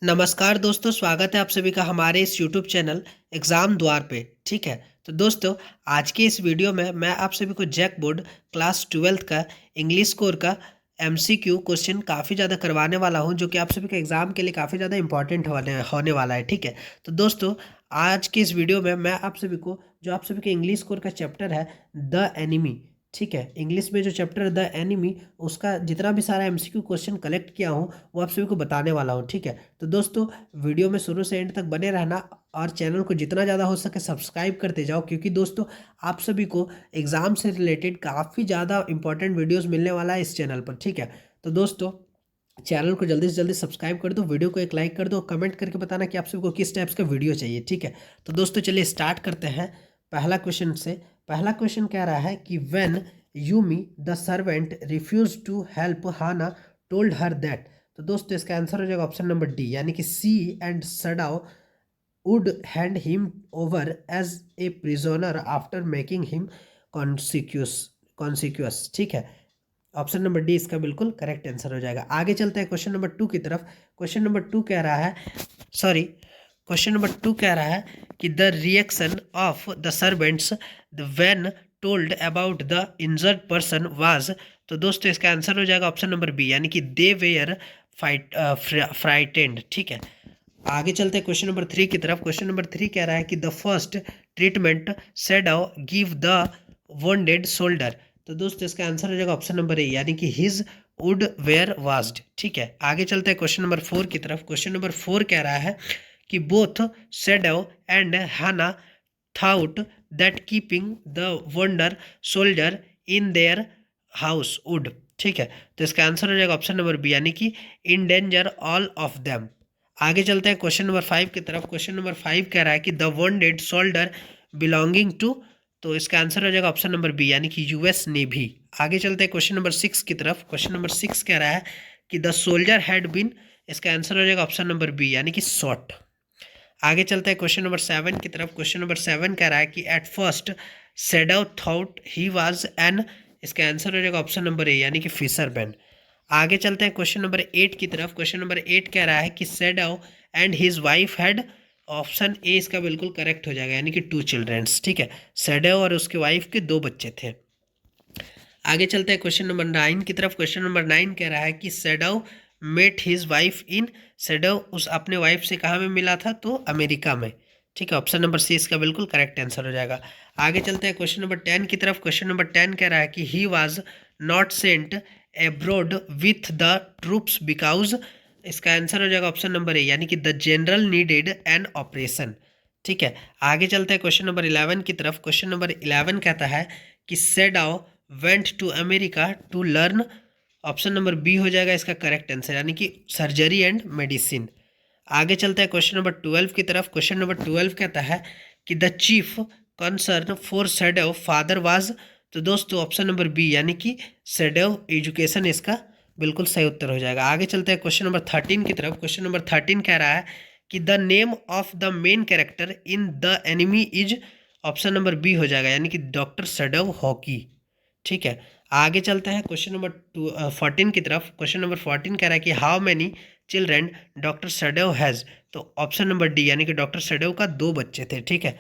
नमस्कार दोस्तों, स्वागत है आप सभी का हमारे इस यूट्यूब चैनल एग्ज़ाम द्वार पे। ठीक है, तो दोस्तों आज के इस वीडियो में मैं आप सभी को जैक बोर्ड क्लास 12th का इंग्लिश कोर का एमसीक्यू क्वेश्चन काफ़ी ज़्यादा करवाने वाला हूं, जो कि आप सभी के एग्ज़ाम के लिए काफ़ी ज़्यादा इंपॉर्टेंट होने वाला है। ठीक है, तो दोस्तों आज की इस वीडियो में मैं आप सभी को जो आप सभी के इंग्लिश कोर का चैप्टर है द एनिमी, ठीक है, इंग्लिश में जो चैप्टर है द एनिमी, उसका जितना भी सारा एमसीक्यू क्वेश्चन कलेक्ट किया हूँ वो आप सभी को बताने वाला हूँ। ठीक है, तो दोस्तों वीडियो में शुरू से एंड तक बने रहना और चैनल को जितना ज़्यादा हो सके सब्सक्राइब करते जाओ, क्योंकि दोस्तों आप सभी को एग्ज़ाम से रिलेटेड काफ़ी ज़्यादा इंपॉर्टेंट वीडियोस मिलने वाला है इस चैनल पर। ठीक है, तो दोस्तों चैनल को जल्दी से जल्दी सब्सक्राइब कर दो, वीडियो को एक लाइक कर दो, कमेंट करके बताना कि आप सभी को किस टाइप्स का वीडियो चाहिए। ठीक है, तो दोस्तों चलिए स्टार्ट करते हैं पहला क्वेश्चन से। पहला क्वेश्चन कह रहा है कि when Yumi the servant refuse to help Hana told her that. तो दोस्तों इसका आंसर हो जाएगा ऑप्शन नंबर डी, यानी कि she and Sadao would hand him over as a prisoner after making him conscious. ठीक है, ऑप्शन नंबर डी इसका बिल्कुल करेक्ट आंसर हो जाएगा। आगे चलते हैं क्वेश्चन नंबर 2 की तरफ। क्वेश्चन नंबर 2 कह रहा है, सॉरी, क्वेश्चन नंबर 2 कह रहा है कि the reaction of the servants when told about the injured person was. तो दोस्तों इसका आंसर हो जाएगा ऑप्शन नंबर बी, यानी कि दे वेयर फ्राइटेंड। ठीक है, आगे चलते हैं क्वेश्चन नंबर 3 की तरफ। क्वेश्चन नंबर 3 कह रहा है कि the first treatment Sadao give the wounded shoulder. तो दोस्तों इसका आंसर हो जाएगा ऑप्शन नंबर ए, यानी कि हिज वुड वेयर वास्ड। ठीक है, आगे चलते हैं क्वेश्चन नंबर 4 की तरफ। क्वेश्चन नंबर 4 कह रहा है कि both Sadao and Hana thought that keeping the wounded soldier in their house would. ठीक है, तो इसका आंसर हो जाएगा ऑप्शन नंबर बी, यानी कि in danger all of them. आगे चलते हैं क्वेश्चन नंबर 5 की तरफ। क्वेश्चन नंबर 5 कह रहा है कि the wounded soldier belonging to. तो इसका आंसर हो जाएगा ऑप्शन नंबर बी, यानी कि यूएस नेवी। आगे चलते हैं क्वेश्चन नंबर 6 की तरफ। क्वेश्चन नंबर 6 कह रहा है कि द सोल्जर हैड बीन। इसका आंसर हो जाएगा ऑप्शन नंबर बी, यानी कि शॉट। आगे चलते हैं क्वेश्चन नंबर 7 की तरफ। क्वेश्चन नंबर 7 कह रहा है कि at first shadow thought he was an. इसका आंसर हो जाएगा ऑप्शन नंबर ए, यानी कि फिशरमैन। आगे चलते हैं क्वेश्चन नंबर 8 की तरफ। क्वेश्चन नंबर 8 कह रहा है कि shadow and his wife had. Option A इसका बिल्कुल करेक्ट हो जाएगा, यानी कि 2 चिल्ड्रंस। ठीक है, सेडो और उसके वाइफ के 2 बच्चे थे। आगे चलते हैं क्वेश्चन नंबर 9 की तरफ। क्वेश्चन नंबर 9 कह रहा है कि Sadao met his wife in. Sadao उस अपने वाइफ से कहाँ में मिला था? तो अमेरिका में। ठीक है, ऑप्शन नंबर सी इसका बिल्कुल करेक्ट आंसर हो जाएगा। आगे चलते हैं क्वेश्चन नंबर 10 की तरफ। क्वेश्चन नंबर 10 कह रहा है कि he was not sent abroad with the troops because. इसका आंसर हो जाएगा ऑप्शन नंबर ए, यानी कि the general needed an operation. ठीक है, आगे चलते हैं क्वेश्चन नंबर 11 की तरफ। क्वेश्चन नंबर 11 कहता है कि Sadao went to America to learn. Option number B हो जाएगा इसका करेक्ट आंसर, यानी कि सर्जरी एंड मेडिसिन। आगे चलते हैं क्वेश्चन नंबर 12 की तरफ। क्वेश्चन नंबर 12 कहता है कि the chief concern for shadow father was. तो दोस्तों ऑप्शन नंबर बी, यानी कि सेडो एजुकेशन इसका बिल्कुल सही उत्तर हो जाएगा। आगे चलते हैं क्वेश्चन नंबर 13 की तरफ। क्वेश्चन नंबर 13 कह रहा है कि the name of the main character in the enemy is. Option number B हो जाएगा, यानी कि डॉक्टर सेडो हॉकी। ठीक है, आगे चलते हैं क्वेश्चन नंबर 14 की तरफ। क्वेश्चन नंबर 14 कह रहा है कि how many children doctor Sadao has. तो ऑप्शन नंबर डी, यानी कि डॉक्टर सडेव का 2 बच्चे थे। ठीक है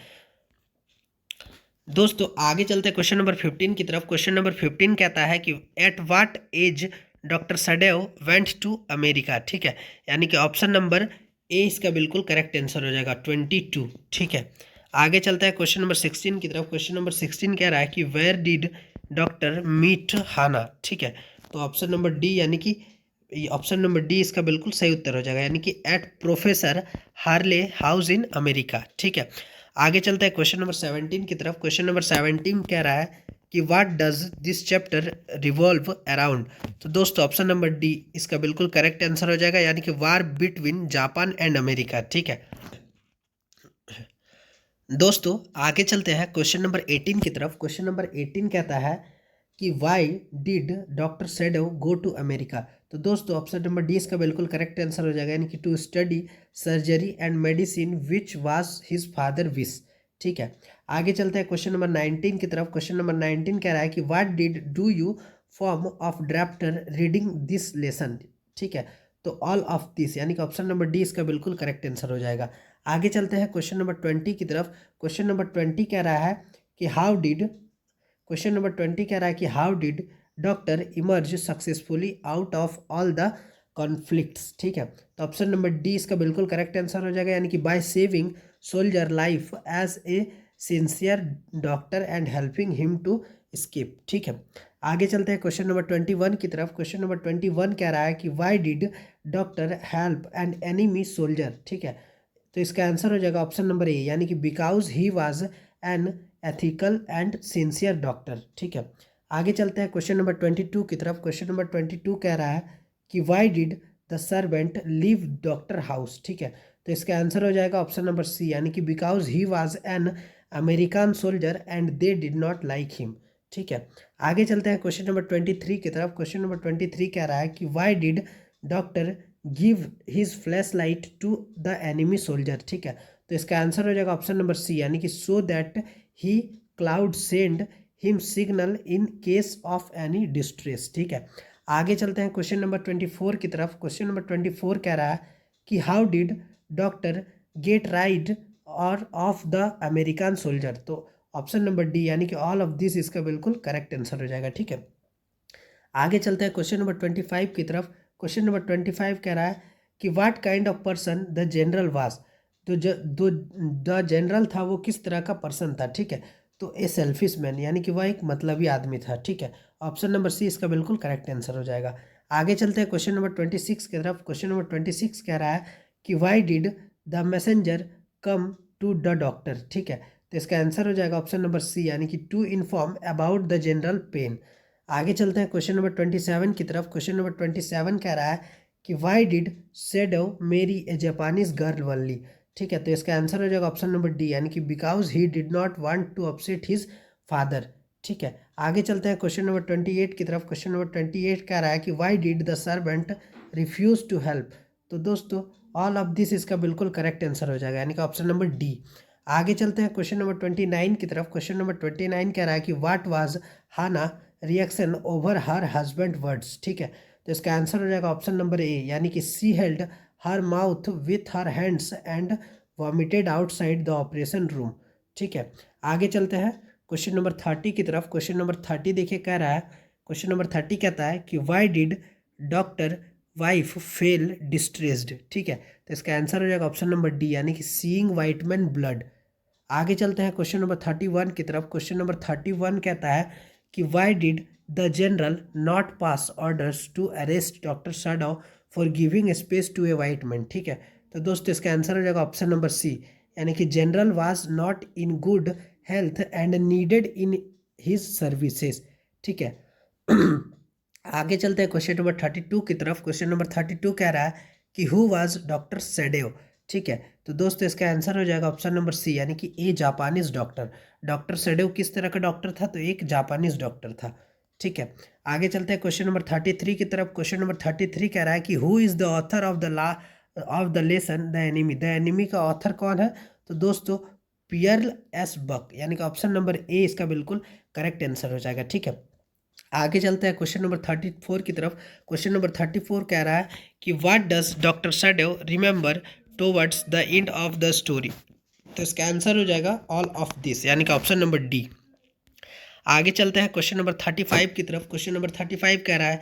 दोस्तों, आगे चलते हैं क्वेश्चन नंबर 15 की तरफ। क्वेश्चन नंबर 15 कहता है कि at what age doctor Sadao went to America. ठीक है, यानी कि ऑप्शन नंबर ए इसका बिल्कुल करेक्ट आंसर हो जाएगा 22। ठीक है, आगे चलता है क्वेश्चन नंबर 16 की तरफ। क्वेश्चन नंबर 16 कह रहा है कि वेयर डिड डॉक्टर मीट हाना। ठीक है, तो ऑप्शन नंबर डी, यानी कि ऑप्शन नंबर डी इसका बिल्कुल सही उत्तर हो जाएगा, यानी कि at professor Harley house in America. ठीक है, आगे चलता है क्वेश्चन नंबर 17 की तरफ। क्वेश्चन नंबर 17 कह रहा है कि what does this chapter revolve around. तो दोस्तों ऑप्शन नंबर डी इसका बिल्कुल करेक्ट आंसर हो जाएगा, यानी कि वार बिटवीन जापान एंड अमेरिका। ठीक है दोस्तों, आगे चलते हैं क्वेश्चन नंबर 18 की तरफ। क्वेश्चन नंबर 18 कहता है कि why did doctor Sadao go to America. तो दोस्तों ऑप्शन नंबर डी इसका बिल्कुल करेक्ट आंसर हो जाएगा, यानी कि to study surgery and medicine which was his father wish. ठीक है, आगे चलते हैं क्वेश्चन नंबर 19 की तरफ। क्वेश्चन नंबर 19 कह रहा है कि what did do you form of drafter reading this lesson. ठीक है, तो ऑल ऑफ दिस यानी कि ऑप्शन नंबर डी इसका बिल्कुल करेक्ट आंसर हो जाएगा। आगे चलते हैं क्वेश्चन नंबर 20 की तरफ। क्वेश्चन नंबर 20 कह रहा है कि क्वेश्चन नंबर 20 कह रहा है कि how did doctor emerge successfully out of all the conflicts. ठीक है, तो ऑप्शन नंबर डी इसका बिल्कुल करेक्ट आंसर हो जाएगा, यानी कि by saving soldier life as a sincere doctor and helping him to escape. ठीक है, आगे चलते हैं क्वेश्चन नंबर 21 की तरफ। क्वेश्चन नंबर 21 कह रहा है कि why did doctor help an enemy soldier. ठीक है, तो इसका आंसर हो जाएगा ऑप्शन नंबर ए, यानी कि because he was an ethical and sincere doctor. ठीक है, आगे चलते हैं क्वेश्चन नंबर 22 की तरफ। क्वेश्चन नंबर 22 कह रहा है कि why did the servant leave doctor house. ठीक है, तो इसका आंसर हो जाएगा ऑप्शन नंबर सी, यानी कि because he was an American soldier and they did not like him. ठीक है, आगे चलते हैं क्वेश्चन नंबर 23 की तरफ। क्वेश्चन नंबर 23 कह रहा है कि why did doctor give his flashlight to the enemy soldier. ठीक है, तो इसका आंसर हो जाएगा ऑप्शन नंबर सी, यानी कि so that he cloud send him signal in case of any distress. ठीक है, आगे चलते हैं क्वेश्चन नंबर 24 की तरफ। क्वेश्चन नंबर 24 कह रहा है कि how did doctor get rid और ऑफ द अमेरिकन सोल्जर। तो ऑप्शन नंबर डी, यानी कि ऑल ऑफ दिस इसका बिल्कुल करेक्ट आंसर हो जाएगा। ठीक है, आगे चलते हैं क्वेश्चन नंबर 25 की तरफ। क्वेश्चन नंबर 25 कह रहा है कि what kind of person the general was. तो द जनरल था वो किस तरह का पर्सन था। ठीक है, तो ए सेल्फिश मैन, यानी कि वह एक मतलबी आदमी था। ठीक है, ऑप्शन नंबर सी इसका बिल्कुल करेक्ट आंसर हो जाएगा। आगे चलते हैं क्वेश्चन नंबर 26 की तरफ। क्वेश्चन नंबर 26 कह रहा है कि why did the messenger come to the doctor. ठीक है, तो इसका आंसर हो जाएगा ऑप्शन नंबर सी, यानी कि to inform about the general pain. आगे चलते हैं क्वेश्चन नंबर 27 की तरफ। क्वेश्चन नंबर 27 कह रहा है कि वाई डिड सेडो मेरी ए जापानीज गर्ल वनली। ठीक है, तो इसका आंसर हो जाएगा ऑप्शन नंबर डी, यानी कि because he did not want to upset his father. ठीक है, आगे चलते हैं क्वेश्चन नंबर 28 की तरफ। क्वेश्चन नंबर 28 कह रहा है कि why did the servant refuse to help. तो दोस्तों ऑल ऑफ दिस इसका बिल्कुल करेक्ट आंसर हो जाएगा, यानी कि ऑप्शन नंबर डी। आगे चलते हैं क्वेश्चन नंबर 29 की तरफ। क्वेश्चन नंबर 29 कह रहा है कि what was Hana reaction over her husband words. ठीक है, तो इसका आंसर हो जाएगा ऑप्शन नंबर ए, यानी कि she held her mouth with her hands and vomited outside the operation room. ठीक है, आगे चलते हैं क्वेश्चन नंबर 30 की तरफ। क्वेश्चन नंबर 30 देखिए कह रहा है, क्वेश्चन नंबर 30 कहता है कि why did doctor wife fail distressed. ठीक है, तो इसका आंसर हो जाएगा ऑप्शन नंबर डी, यानी कि सीइंग वाइट मैन ब्लड। आगे चलते हैं क्वेश्चन नंबर 31 की तरफ। क्वेश्चन नंबर 31 कहता है कि why did the general not pass orders to arrest doctor Sadao for giving space to a white man. ठीक है, तो दोस्तों इसका आंसर हो जाएगा ऑप्शन नंबर सी, यानी कि general was not in good health and needed in his services. ठीक है, आगे चलते हैं क्वेश्चन नंबर 32 की तरफ। क्वेश्चन नंबर 32 कह रहा है कि हु वाज डॉक्टर सेडेव। ठीक है, तो दोस्तों इसका आंसर हो जाएगा ऑप्शन नंबर सी, यानी कि ए जापानीज डॉक्टर। डॉक्टर सेडेव किस तरह का डॉक्टर था, तो एक जापानीज डॉक्टर था। ठीक है, आगे चलते हैं क्वेश्चन नंबर 33 की तरफ। क्वेश्चन नंबर 33 कह रहा है कि who is the author of the lesson the enemy. The enemy का ऑथर कौन है, तो दोस्तों पियर्ल एस बक, यानी कि ऑप्शन नंबर ए इसका बिल्कुल करेक्ट आंसर हो जाएगा। ठीक है, आगे चलते हैं क्वेश्चन नंबर 34 की तरफ। क्वेश्चन नंबर 34 कह रहा है कि what does doctor Sadao remember towards the end of the story. तो इसका आंसर हो जाएगा ऑल ऑफ दिस, यानी कि ऑप्शन नंबर डी। आगे चलते हैं क्वेश्चन नंबर 35 की तरफ। क्वेश्चन नंबर 35 कह रहा है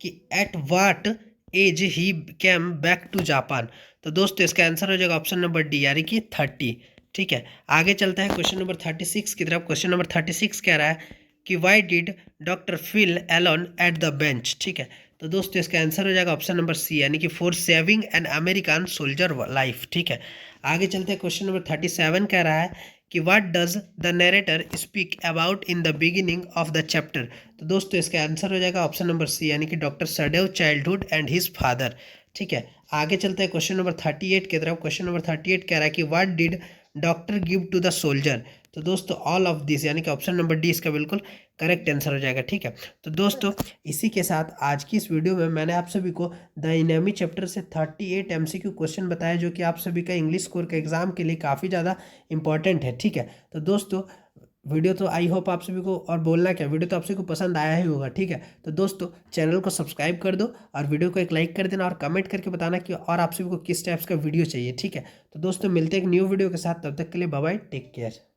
कि at what age he came back to Japan. तो दोस्तों इसका आंसर हो जाएगा ऑप्शन नंबर डी, यानी कि 30। ठीक है, आगे चलते हैं क्वेश्चन नंबर 36 की तरफ। क्वेश्चन नंबर 36 कह रहा है कि why did doctor feel alone at the bench. ठीक है, तो दोस्तों इसका आंसर हो जाएगा ऑप्शन नंबर सी, यानी कि for saving an American soldier life. ठीक है, आगे चलते हैं क्वेश्चन नंबर 37 कह रहा है कि what does the narrator speak about in the beginning of the chapter. तो दोस्तों इसका आंसर हो जाएगा ऑप्शन नंबर सी, यानी कि doctor Sadao childhood and his father. ठीक है, आगे चलते हैं क्वेश्चन नंबर 38 की तरफ। क्वेश्चन नंबर 38 कह रहा है कि what did doctor give to the soldier. तो दोस्तों ऑल ऑफ दिस, यानी कि ऑप्शन नंबर डी इसका बिल्कुल करेक्ट आंसर हो जाएगा। ठीक है, तो दोस्तों इसी के साथ आज की इस वीडियो में मैंने आप सभी को द एनिमी चैप्टर से 38 MCQ क्वेश्चन बताया, जो कि आप सभी का इंग्लिश स्कोर के एग्जाम के लिए काफ़ी ज़्यादा इंपॉर्टेंट है। ठीक है, तो दोस्तों वीडियो तो आई होप आप सभी को, और बोलना क्या, वीडियो तो आप सभी को पसंद आया ही होगा, ठीक है। तो दोस्तों चैनल को सब्सक्राइब कर दो और वीडियो को एक लाइक कर देना और कमेंट करके बताना कि और आप सभी को किस टाइप्स का वीडियो चाहिए, ठीक है। तो दोस्तों मिलते हैं एक न्यू वीडियो के साथ, तब तक के लिए बाय बाय, टेक केयर।